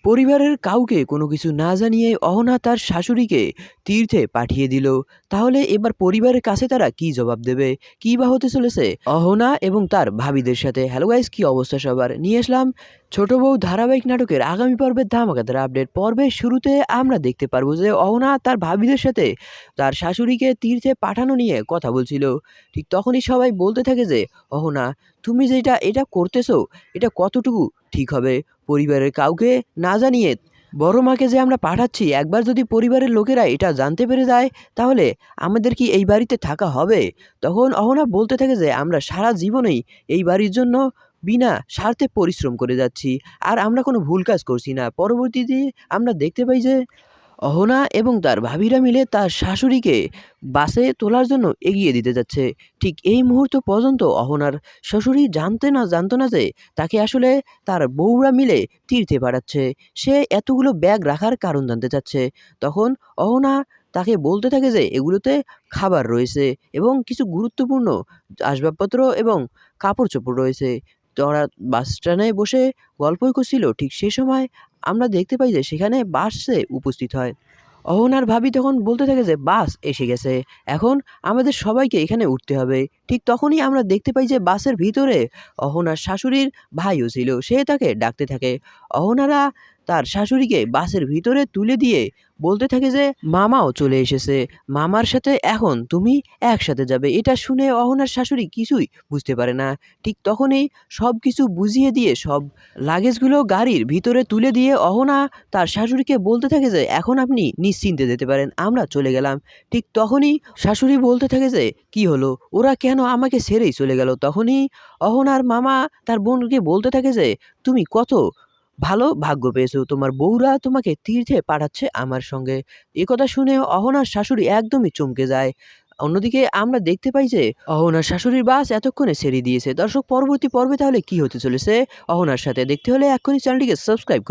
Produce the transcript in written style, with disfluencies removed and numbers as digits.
পরিবারের কাউকে কোনো কিছু না জানিয়ে অহনা তার শাশুড়িকে তীর্থে পাঠিয়ে দিল। তাহলে এবার পরিবারের কাছে তারা কি জবাব দেবে? কি বা হতে চলেছে অহনা এবং তার ভাবিদের সাথে? হ্যালো গাইস, কি অবস্থা সবার? নিয়ে আসলাম ছোট বউ ধারাবাহিক নাটকের আগামী পর্বের ধামাকাদার আপডেট। পর্বের শুরুতে আমরা দেখতে পারবো যে অহনা তার ভাবিদের সাথে তার শাশুড়িকে তীর্থে পাঠানো নিয়ে কথা বলছিল। ঠিক তখনই সবাই বলতে থাকে যে অহনা, তুমি যেটা এটা করতেছো, এটা কতটুকু ঠিক হবে? পরিবারের কাউকে না জানিয়ে বড় মাকে যে আমরা পাঠাচ্ছি, একবার যদি পরিবারের লোকেরা এটা জানতে পেরে যায়, তাহলে আমাদের কি এই বাড়িতে থাকা হবে? তখন অহনা বলতে থাকে যে আমরা সারা জীবনেই এই বাড়ির জন্য বিনা স্বার্থে পরিশ্রম করে যাচ্ছি, আর আমরা কোনো ভুল কাজ করছি না। পরবর্তীতে আমরা দেখতে পাই যে অহনা এবং তার ভাবিরা মিলে তার শাশুড়িকে বাসে তোলার জন্য এগিয়ে দিতে যাচ্ছে। ঠিক এই মুহূর্ত পর্যন্ত অহনার শাশুড়ি জানতো না যে তাকে আসলে তার বউরা মিলে তীর্থে পাঠাচ্ছে। সে এতগুলো ব্যাগ রাখার কারণ জানতে চাচ্ছে। তখন অহনা তাকে বলতে থাকে যে এগুলোতে খাবার রয়েছে এবং কিছু গুরুত্বপূর্ণ আসবাবপত্র এবং কাপড় চোপড় রয়েছে। তারা বাস স্ট্যান্ডে বসে গল্পই করছিল। ঠিক সে সময় আমরা দেখতে পাই যে সেখানে বাসে উপস্থিত হয়। অহনার ভাবি তখন বলতে থাকে যে বাস এসে গেছে, এখন আমাদের সবাইকে এখানে উঠতে হবে। ঠিক তখনই আমরা দেখতে পাই যে বাসের ভিতরে অহনার শাশুড়ির ভাইও ছিল। সে তাকে ডাকতে থাকে। অহনারা তার শাশুড়িকে বাসের ভিতরে তুলে দিয়ে বলতে থাকে যে মামাও চলে এসেছে, মামার সাথে এখন তুমি একসাথে যাবে। এটা শুনে অহনার শাশুড়ি কিছুই বুঝতে পারে না। ঠিক তখনই সব কিছু বুঝিয়ে দিয়ে সব লাগেজগুলো গাড়ির ভিতরে তুলে দিয়ে অহনা তার শাশুড়িকে বলতে থাকে যে এখন আপনি নিশ্চিন্তে যেতে পারেন, আমরা চলে গেলাম। ঠিক তখনই শাশুড়ি বলতে থাকে যে কি হলো, ওরা কেন আমাকে ছেড়েই চলে গেল? তখনই অহনার মামা তার বোনকে বলতে থাকে যে তুমি কত ভালো ভাগ্য পেয়েছো, তোমার বউরা তোমাকে তীর্থে পাঠাচ্ছে আমার সঙ্গে। কথা শুনে অহনার শাশুড়ি একদমই চমকে যায়। অন্যদিকে আমরা দেখতে পাই যে অহনার শাশুড়ির বাস এতক্ষণে ছেড়ে দিয়েছে। দর্শক, পরবর্তী পর্বে তাহলে কি হতে চলেছে অহনার সাথে দেখতে হলে এক্ষুনি চ্যানেলটিকে সাবস্ক্রাইব করুন।